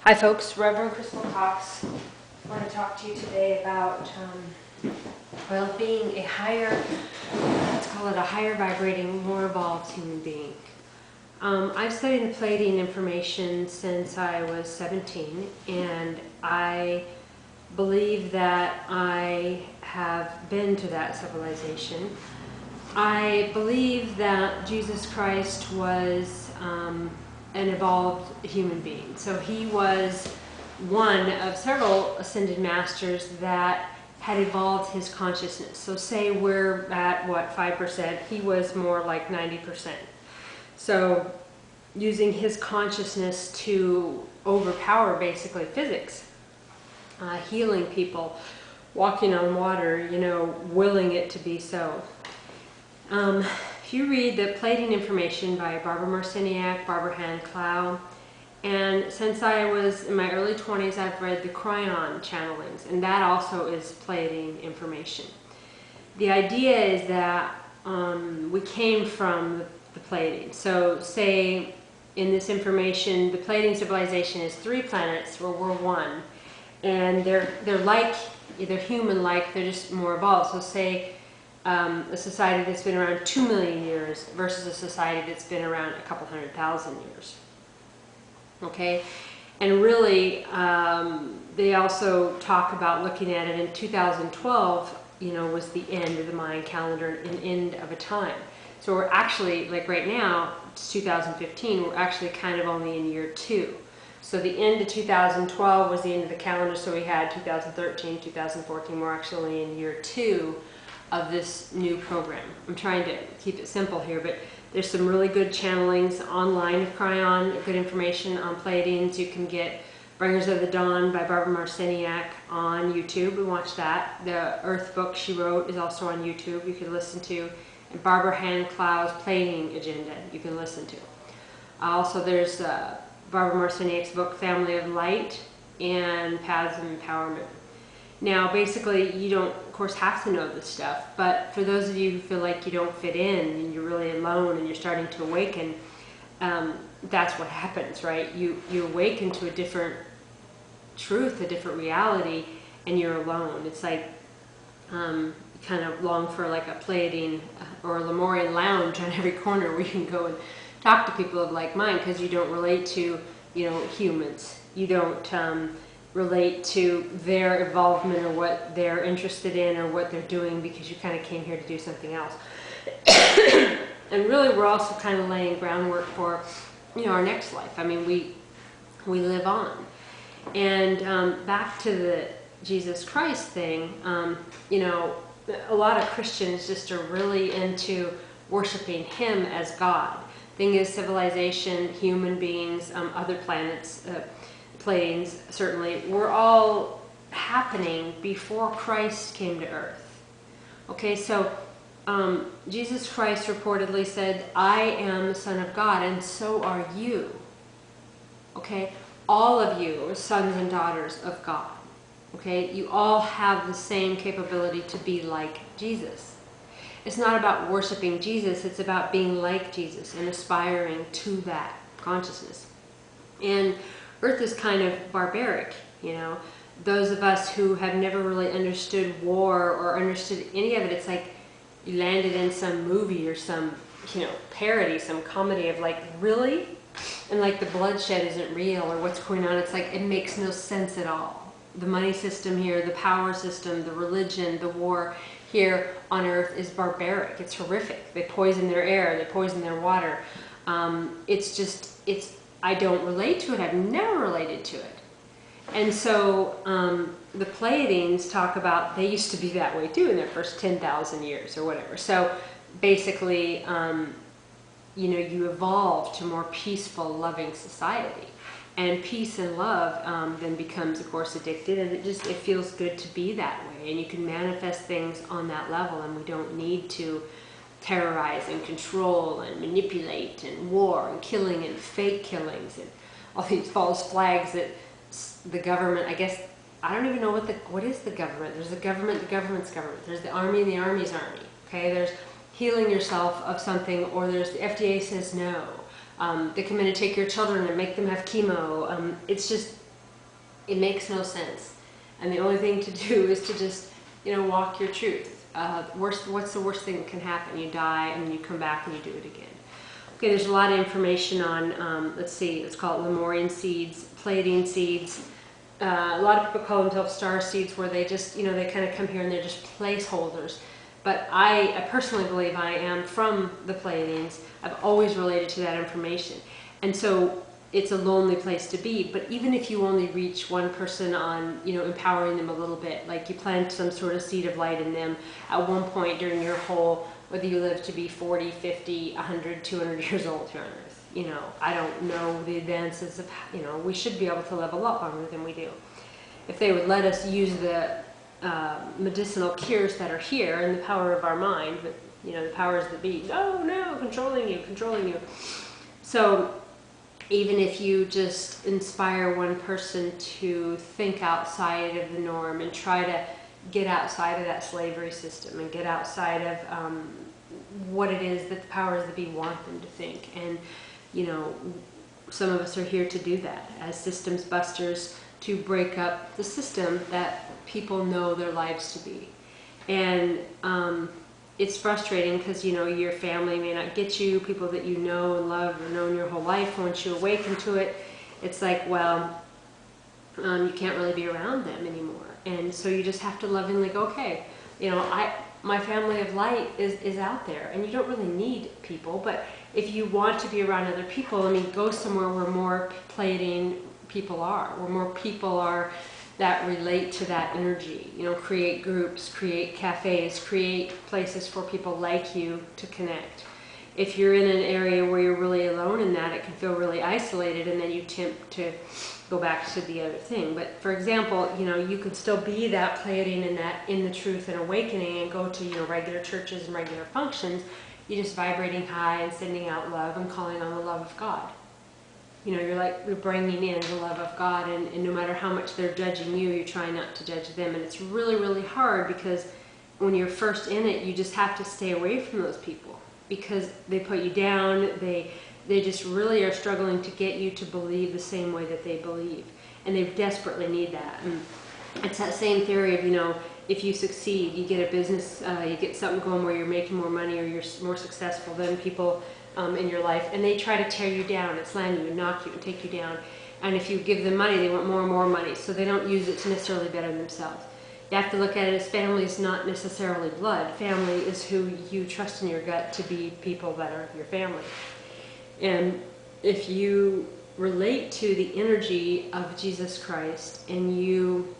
Hi folks, Reverend Crystal Cox. I want to talk to you today about, being a higher, let's call it a higher vibrating, more evolved human being. I've studied the Pleiadian information since I was 17, and I believe that I have been to that civilization. I believe that Jesus Christ was an evolved human being. So he was one of several ascended masters that had evolved his consciousness. So say we're at, 5%, he was more like 90%. So using his consciousness to overpower basically physics, healing people, walking on water, willing it to be so. If you read the Pleiadian information by Barbara Marciniak, Barbara Hand-Clow, and since I was in my early 20s, I've read the Kryon channelings, and that also is Pleiadian information. The idea is that we came from the Pleiadians. So say in this information, the Pleiadian civilization is 3 planets where we're one, and they're like, they're human-like, they're just more evolved. So say a society that's been around 2 million years versus a society that's been around a couple 100,000 years. Okay, and really they also talk about looking at it in 2012, was the end of the Mayan calendar, an end of a time. So we're actually, like right now, it's 2015, we're actually kind of only in year 2. So the end of 2012 was the end of the calendar, so we had 2013, 2014, we're actually in year 2 of this new program. I'm trying to keep it simple here, but there's some really good channelings online of Kryon, good information on Pleiadians. You can get Bringers of the Dawn by Barbara Marciniak on YouTube and watch that. The Earth book she wrote is also on YouTube, you can listen to. And Barbara Hand-Clow's Pleiadian Agenda you can listen to. Also there's Barbara Marciniak's book Family of Light and Paths of Empowerment. Now, basically, you don't, of course, have to know this stuff, but for those of you who feel like you don't fit in and you're really alone and you're starting to awaken, that's what happens, right? You awaken to a different truth, a different reality, and you're alone. It's like you kind of long for like a Pleiadian or a Lemurian lounge on every corner where you can go and talk to people of like mind, because you don't relate to, humans. You don't relate to their involvement or what they're interested in or what they're doing, because you kind of came here to do something else. And really we're also kind of laying groundwork for, our next life. I mean, we live on. And back to the Jesus Christ thing, a lot of Christians just are really into worshiping him as God. Thing is, civilization, human beings, other planets, planes, certainly, were all happening before Christ came to earth. Okay, so Jesus Christ reportedly said, I am the Son of God, and so are you. Okay, all of you are sons and daughters of God. Okay, you all have the same capability to be like Jesus. It's not about worshiping Jesus, it's about being like Jesus and aspiring to that consciousness. And Earth is kind of barbaric, Those of us who have never really understood war or understood any of it, it's like you landed in some movie or some, parody, some comedy of like, really? And like the bloodshed isn't real or what's going on. It's like, it makes no sense at all. The money system here, the power system, the religion, the war here on Earth is barbaric. It's horrific. They poison their air, they poison their water. I don't relate to it. I've never related to it. And so the Pleiadians talk about, they used to be that way too in their first 10,000 years or whatever. So basically, you evolve to more peaceful, loving society. And peace and love then becomes, of course, addicted, and it feels good to be that way. And you can manifest things on that level, and we don't need to terrorize and control and manipulate and war and killing and fake killings and all these false flags that the government, I guess, I don't even know what is the government. There's the government, the government's government. There's the army and the army's army. Okay, there's healing yourself of something, or there's the FDA says no. They come in and take your children and make them have chemo. It's just It makes no sense. And the only thing to do is to just, walk your truth. What's the worst thing that can happen? You die and then you come back and you do it again. Okay, there's a lot of information on, let's call it Lemurian seeds, Pleiadian seeds. A lot of people call themselves star seeds, where they just, they kind of come here and they're just placeholders. But I personally believe I am from the Pleiadians. I've always related to that information. And so it's a lonely place to be. But even if you only reach one person on, empowering them a little bit, like you plant some sort of seed of light in them at one point during your whole, whether you live to be 40, 50, 100, 200 years old here on Earth. I don't know the advances of, we should be able to live a lot longer than we do. If they would let us use the medicinal cures that are here and the power of our mind, but, the powers that be, no, controlling you. So even if you just inspire one person to think outside of the norm and try to get outside of that slavery system and get outside of what it is that the powers that be want them to think. And, some of us are here to do that as systems busters, to break up the system that people know their lives to be. And it's frustrating because, your family may not get you, people that you know and love or known your whole life, once you awaken to it, it's like, well, you can't really be around them anymore. And so you just have to lovingly go, okay, my family of light is out there, and you don't really need people, but if you want to be around other people, go somewhere where more Pleiadian people are, where more people are that relate to that energy. Create groups, create cafes, create places for people like you to connect. If you're in an area where you're really alone in that, it can feel really isolated, and then you tempt to go back to the other thing. But for example, you can still be that Pleiadian in the truth and awakening, and go to, regular churches and regular functions. You're just vibrating high and sending out love and calling on the love of God. You're bringing in the love of God, and no matter how much they're judging you, you're trying not to judge them. And it's really, really hard, because when you're first in it, you just have to stay away from those people, because they put you down. They just really are struggling to get you to believe the same way that they believe. And they desperately need that. And it's that same theory of, if you succeed, you get a business, you get something going where you're making more money, or you're more successful than people in your life, and they try to tear you down and slam you and knock you and take you down. And if you give them money, they want more and more money, so they don't use it to necessarily better themselves. You have to look at it as family is not necessarily blood. Family is who you trust in your gut to be people that are your family. And if you relate to the energy of Jesus Christ and you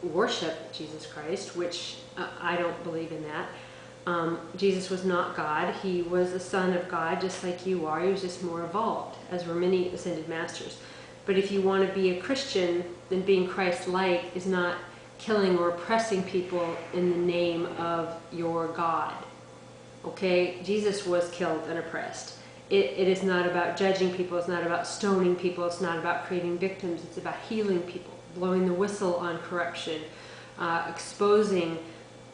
worship Jesus Christ, which I don't believe in that. Jesus was not God. He was the Son of God, just like you are. He was just more evolved, as were many ascended masters. But if you want to be a Christian, then being Christ-like is not killing or oppressing people in the name of your God. Okay? Jesus was killed and oppressed. It is not about judging people. It's not about stoning people. It's not about creating victims. It's about healing people, blowing the whistle on corruption, exposing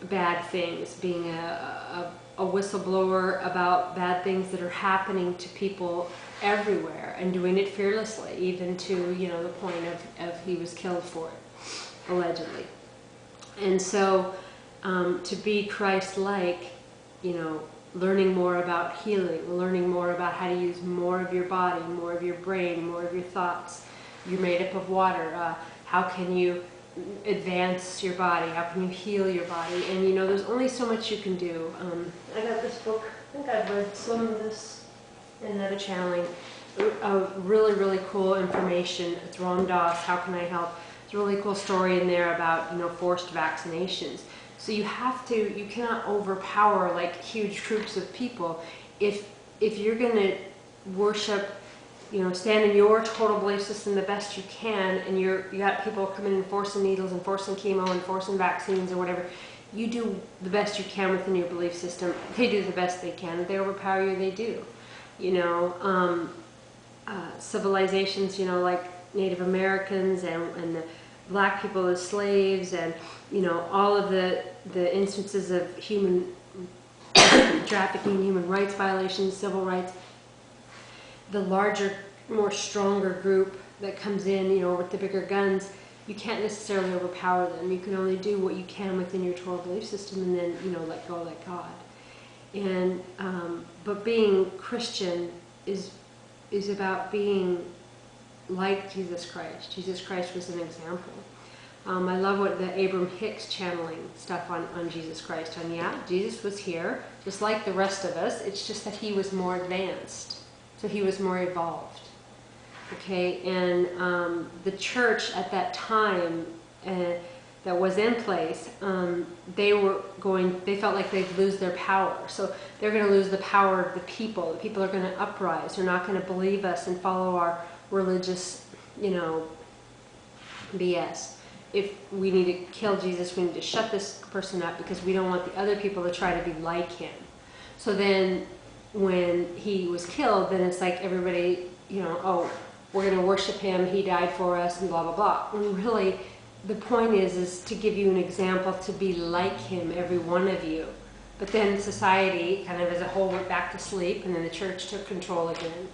bad things, being a whistleblower about bad things that are happening to people everywhere, and doing it fearlessly, even to the point of he was killed for it, allegedly. And so to be Christ-like, learning more about healing, learning more about how to use more of your body, more of your brain, more of your thoughts. You're made up of water. How can you advance your body? How can you heal your body? And there's only so much you can do. I got this book. I think I've read some of this in another channeling. Really, really cool information. It's Ram Dass, How Can I Help? It's a really cool story in there about forced vaccinations. So you cannot overpower like huge troops of people. If you're going to worship, stand in your total belief system the best you can, and you got people coming in forcing needles and forcing chemo and forcing vaccines or whatever, you do the best you can within your belief system. They do the best they can. If they overpower you, they do. Civilizations, like Native Americans and the black people as slaves, and all of the instances of human trafficking, human rights violations, civil rights. The larger, more stronger group that comes in, you know, with the bigger guns, you can't necessarily overpower them. You can only do what you can within your Torah belief system, and then, you know, let go, let God. And but being Christian is about being like Jesus Christ. Jesus Christ was an example. I love what the Abram Hicks channeling stuff on Jesus Christ. And yeah, Jesus was here, just like the rest of us. It's just that he was more advanced. So he was more evolved. Okay, and the church at that time that was in place, they felt like they'd lose their power. So they're going to lose the power of the people. The people are going to uprise. They're not going to believe us and follow our religious, you know, BS. If we need to kill Jesus, we need to shut this person up because we don't want the other people to try to be like him. So then when he was killed, then it's like everybody, you know, oh, we're going to worship him, he died for us, and blah, blah, blah. When really, the point is to give you an example to be like him, every one of you. But then society, kind of as a whole, went back to sleep, and then the church took control again.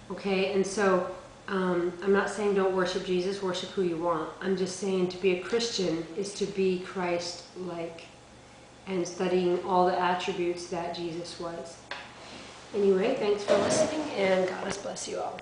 Okay, and so I'm not saying don't worship Jesus, worship who you want. I'm just saying to be a Christian is to be Christ-like and studying all the attributes that Jesus was. Anyway, thanks for listening, and God bless you all.